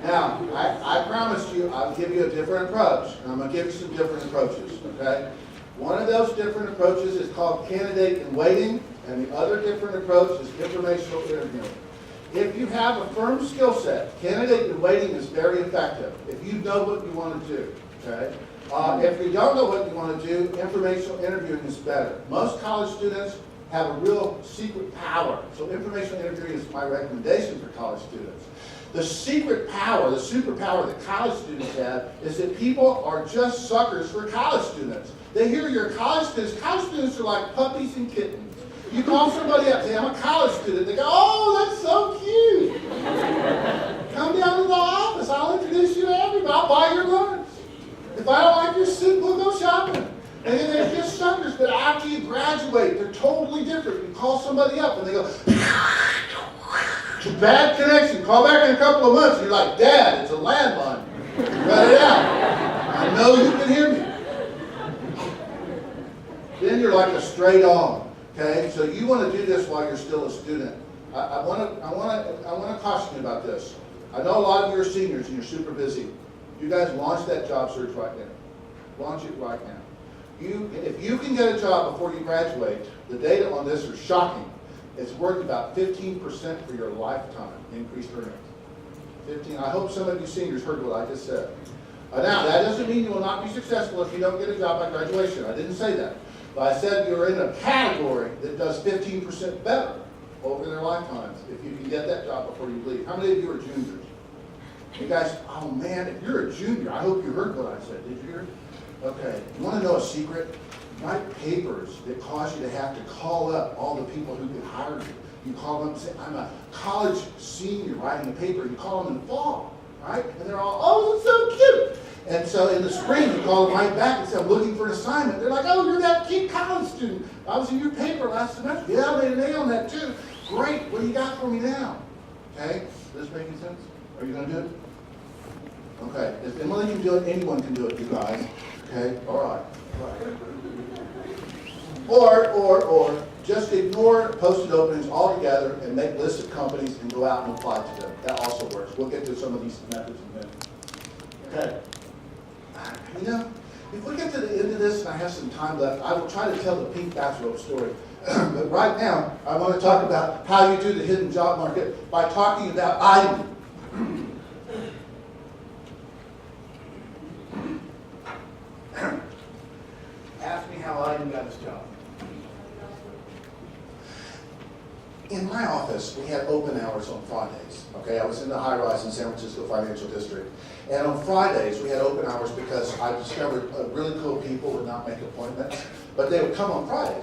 Now, I promised you I'll give you a different approach, and I'm going to give you some different approaches, okay? One of those different approaches is called candidate in waiting, and the other different approach is informational interviewing. If you have a firm skill set, candidate in waiting is very effective if you know what you want to do, okay? If you don't know what you want to do, informational interviewing is better. Most college students have a real secret power, so informational interviewing is my recommendation for college students. The secret power, the superpower that college students have is that people are just suckers for college students. They hear you're college students. College students are like puppies and kittens. You call somebody up, say, I'm a college student. They go, oh, that's so cute. Come down to the office. I'll introduce you to everybody. I'll buy your lunch. If I don't like your suit, we'll go shopping. And then they're just suckers, but after you graduate, they're totally different. You call somebody up and they go, bad connection. Call back in a couple of months. And you're like, Dad, it's a landline. Cut it out. I know you can hear me. Then you're like a straight on. Okay, so you want to do this while you're still a student. I want to caution you about this. I know a lot of you are seniors and you're super busy. You guys launch that job search right now. Launch it right now. If you can get a job before you graduate, the data on this are shocking. It's worth about 15% for your lifetime increased earnings. 15. I hope some of you seniors heard what I just said. Now, that doesn't mean you will not be successful if you don't get a job by graduation. I didn't say that. But I said you're in a category that does 15% better over their lifetimes if you can get that job before you leave. How many of you are juniors? You guys, oh man, if you're a junior, I hope you heard what I said. Did you hear it? Okay, you want to know a secret? Write papers that cause you to have to call up all the people who could hire you. You call them and say, I'm a college senior writing a paper. You call them in the fall, right? And they're all, oh, that's so cute. And so in the spring, you call them right back and say, I'm looking for an assignment. They're like, oh, you're that cute college student. I was in your paper last semester. Yeah, I made an A on that too. Great, what do you got for me now? Okay, is this making sense? Are you going to do it? Okay, if Emily can do it, anyone can do it, you guys. Okay, all right. Or just ignore posted openings altogether and make lists of companies and go out and apply to them. That also works. We'll get to some of these methods in a minute. Okay. You know, if we get to the end of this and I have some time left, I will try to tell the pink bathrobe story. But right now, I want to talk about how you do the hidden job market by talking about Aiden. Ask me how Aiden got his job. In my office, we had open hours on Fridays. Okay, I was in the high-rise in San Francisco Financial District. And on Fridays, we had open hours because I discovered really cool people would not make appointments, but they would come on Fridays.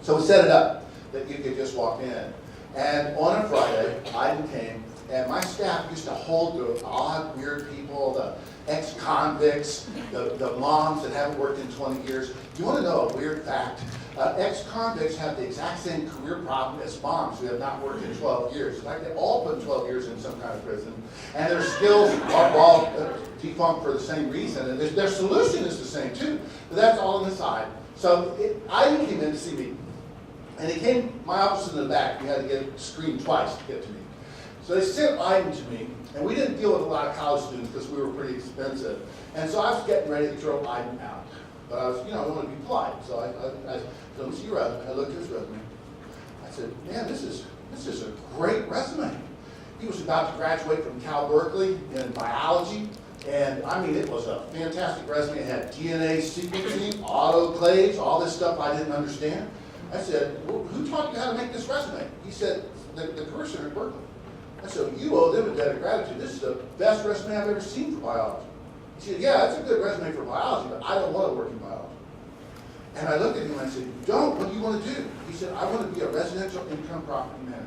So we set it up that you could just walk in. And on a Friday, Aiden came, and my staff used to hold the odd, weird people, the ex-convicts, the moms that haven't worked in 20 years. You want to know a weird fact? Ex-convicts have the exact same career problem as moms who have not worked in 12 years. It's like they all put 12 years in some kind of prison, and their skills are all defunct for the same reason, and their solution is the same too, but that's all on the side. So Aiden came in to see me, and he came, my office is in the back. We had to get screened twice to get to me. So they sent Aiden to me, and we didn't deal with a lot of college students because we were pretty expensive. And so I was getting ready to throw Aiden out. But I was, I wanted to be polite. So I said, let me see your resume. I looked at his resume. I said, man, this is a great resume. He was about to graduate from Cal Berkeley in biology. And I mean, it was a fantastic resume. It had DNA sequencing, autoclaves, all this stuff I didn't understand. I said, well, who taught you how to make this resume? He said, the career center at Berkeley. I said, you owe them a debt of gratitude. This is the best resume I've ever seen for biology. He said, yeah, it's a good resume for biology, but I don't want to work in biology. And I looked at him and I said, you don't? What do you want to do? He said, I want to be a residential income property manager.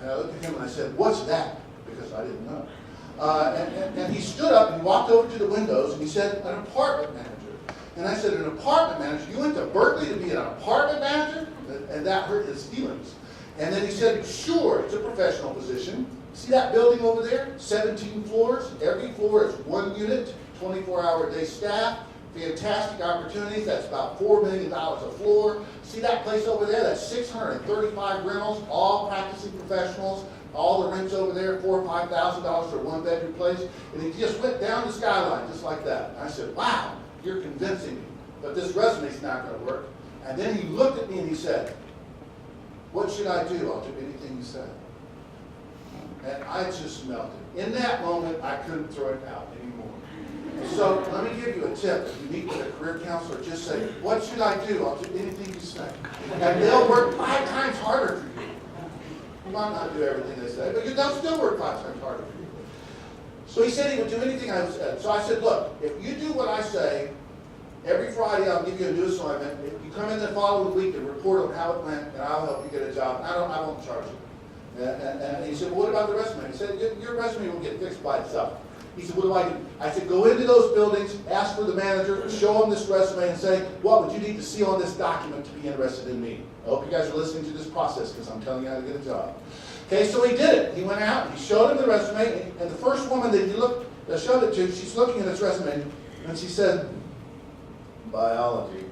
And I looked at him and I said, what's that? Because I didn't know. And he stood up and walked over to the windows and he said, an apartment manager. And I said, an apartment manager? You went to Berkeley to be an apartment manager? And that hurt his feelings. And then he said, sure, it's a professional position. See that building over there? 17 floors. Every floor is one unit, 24-hour-a-day staff, fantastic opportunities. That's about $4 million a floor. See that place over there? That's 635 rentals, all practicing professionals. All the rents over there, $4,000 or $5,000 for a one-bedroom place. And he just went down the skyline just like that. And I said, wow, you're convincing me. But this resume's not going to work. And then he looked at me and he said, what should I do? I'll do anything you say. And I just melted. In that moment, I couldn't throw it out anymore. So let me give you a tip. If you meet with a career counselor, just say, what should I do? I'll do anything you say. And they'll work 5 times harder for you. You might not do everything they say, but they'll still work 5 times harder for you. So he said he would do anything I said. So I said, look, if you do what I say, every Friday I'll give you a new assignment. If you come in the following week and report on how it went, and I'll help you get a job. I won't charge you. And he said, well, what about the resume? He said, your resume will get fixed by itself. He said, what do I do? I said, go into those buildings, ask for the manager, show him this resume, and say, what would you need to see on this document to be interested in me? I hope you guys are listening to this process because I'm telling you how to get a job. Okay, so he did it. He went out, he showed him the resume, and the first woman that showed it to, she's looking at his resume, and she said, biology.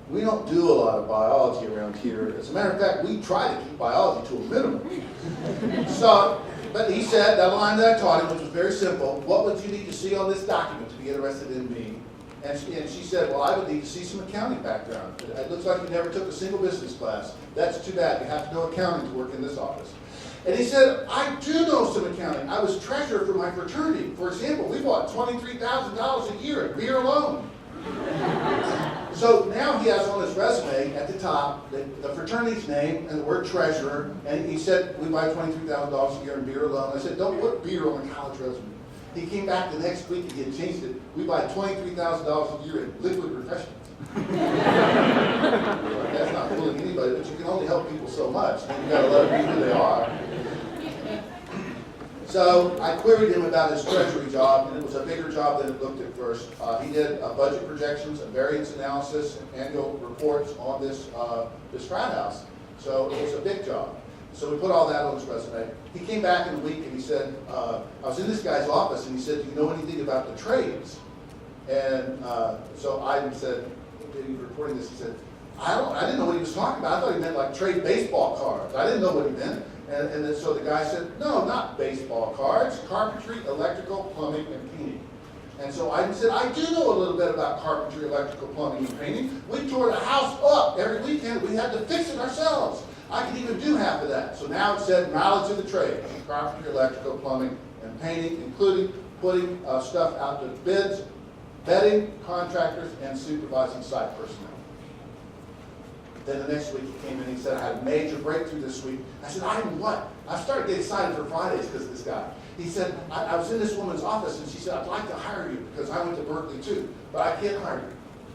We don't do a lot of biology around here. As a matter of fact, we try to keep biology to a minimum. So, but he said, that line that I taught him, which was very simple, what would you need to see on this document to be interested in me? And she said, well, I would need to see some accounting background. It looks like you never took a single business class. That's too bad. You have to know accounting to work in this office. And he said, I do know some accounting. I was treasurer for my fraternity. For example, we bought $23,000 a year in beer alone. So now he has on his resume at the top the fraternity's name and the word treasurer. And he said, we buy $23,000 a year in beer alone. I said, don't put beer on a college resume. He came back the next week and he had changed it. We buy $23,000 a year in liquid refreshments. That's not fooling anybody, but you can only help people so much. And you got to let them be who they are. So I queried him about his treasury job, and it was a bigger job than it looked at first. He did budget projections, a variance analysis, and annual reports on this frat house. So it was a big job. So we put all that on his resume. He came back in a week and he said, I was in this guy's office and he said, do you know anything about the trades? And so I said, he was reporting this, he said, I didn't know what he was talking about. I thought he meant like trade baseball cards. I didn't know what he meant. And then so the guy said, no, not baseball cards, carpentry, electrical, plumbing, and painting. And so I said, I do know a little bit about carpentry, electrical, plumbing, and painting. We tore the house up every weekend. We had to fix it ourselves. I could even do half of that. So now it said knowledge of the trade, carpentry, electrical, plumbing, and painting, including putting stuff out to bids, vetting contractors, and supervising site personnel. Then the next week he came in and he said, I had a major breakthrough this week. I said, I mean what? I started getting excited for Fridays because of this guy. He said, I was in this woman's office and she said, I'd like to hire you because I went to Berkeley too, but I can't hire you.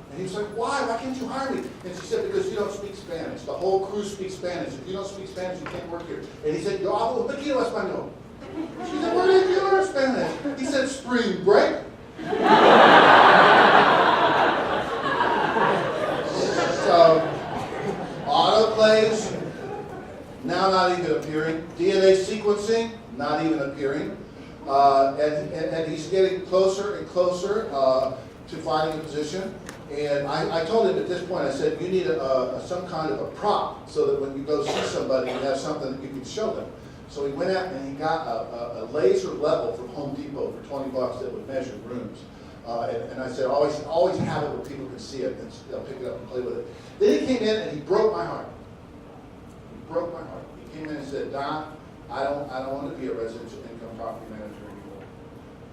And he was like, why? Why can't you hire me? And she said, because you don't speak Spanish. The whole crew speaks Spanish. If you don't speak Spanish, you can't work here. And he said, yo hablo un poquito español. She said, where did you learn Spanish? He said, spring break. So, autoclaves, now not even appearing. DNA sequencing, not even appearing. And he's getting closer and closer to finding a position. And I told him at this point, I said, you need some kind of a prop so that when you go see somebody, you have something that you can show them. So he went out and he got a laser level from Home Depot for $20 that would measure rooms. And I said, always have it where people can see it and they'll pick it up and play with it. Then he came in and he broke my heart. He broke my heart. He came in and said, Don, I don't want to be a residential income property manager anymore.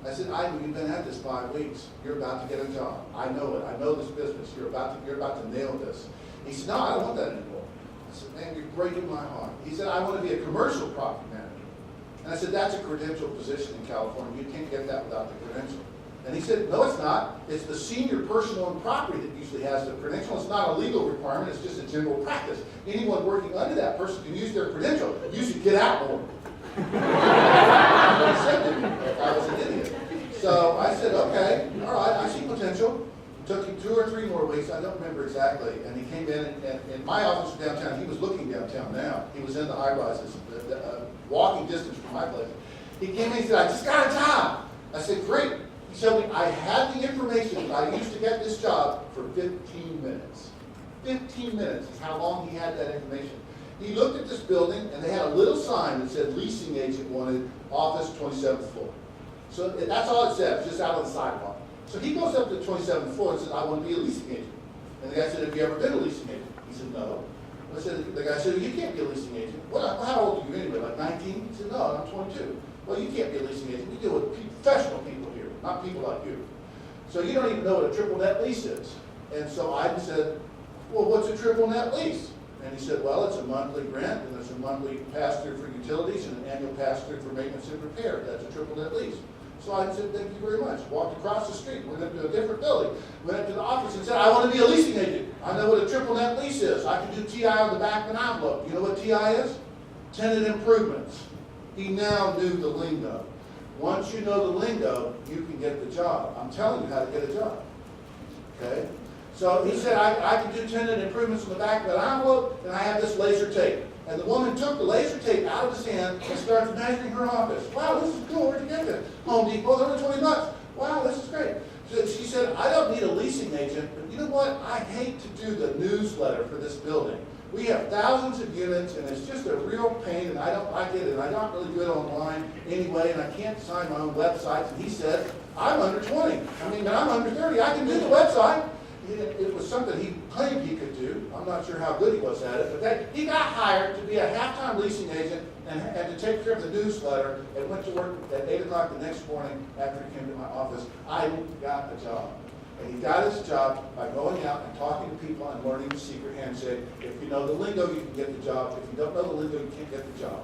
I said, you've been at this 5 weeks. You're about to get a job. I know it. I know this business. You're about to nail this. He said, no, I don't want that anymore. I said, man, you're breaking my heart. He said, I want to be a commercial property manager. And I said, that's a credential position in California. You can't get that without the credential. And he said, no, it's not. It's the senior person on property that usually has the credential. It's not a legal requirement. It's just a general practice. Anyone working under that person can use their credential. You should get out more. He said to me, if I was an idiot. So I said, okay, all right, I see potential. It took him 2 or 3 more weeks. I don't remember exactly. And he came in, and my office was downtown. He was looking downtown now. He was in the high rises, walking distance from my place. He came in and said, I just got a job. I said, great. He said, I had the information that I used to get this job for 15 minutes. 15 minutes is how long he had that information. He looked at this building, and they had a little sign that said leasing agent wanted, office 27th floor. So that's all it said, just out on the sidewalk. So he goes up to the 27th floor and says, I want to be a leasing agent. And the guy said, have you ever been a leasing agent? He said, no. The guy said, you can't be a leasing agent. How old are you anyway, like 19? He said, no, I'm 22. Well, you can't be a leasing agent. We deal with professional people here, not people like you. So you don't even know what a triple net lease is. And so I said, well, what's a triple net lease? And he said, well, it's a monthly rent, and there's a monthly pass-through for utilities, and an annual pass-through for maintenance and repair. That's a triple net lease. So I said, thank you very much. Walked across the street, went up to a different building, went up to the office and said, I want to be a leasing agent. I know what a triple net lease is. I can do TI on the back of an envelope. You know what TI is? Tenant improvements. He now knew the lingo. Once you know the lingo, you can get the job. I'm telling you how to get a job. Okay? So he said, I can do tenant improvements on the back of an envelope, and I have this laser tape. And the woman took the laser tape out of his hand and started measuring her office. Wow, this is cool. Where'd you get this? Home Depot, they're only 20 bucks. Wow, this is great. She said, I don't need a leasing agent, but you know what? I hate to do the newsletter for this building. We have thousands of units, and it's just a real pain, and I don't like it, and I'm not really good online anyway, and I can't design my own websites. And he said, I'm under 20. I mean, I'm under 30. I can do the website. It was something he claimed he could do. I'm not sure how good he was at it, but he got hired to be a half-time leasing agent and to take care of the newsletter, and went to work at 8 o'clock the next morning after he came to my office. I got a job. And he got his job by going out and talking to people and learning the secret handshake. If you know the lingo, you can get the job. If you don't know the lingo, you can't get the job.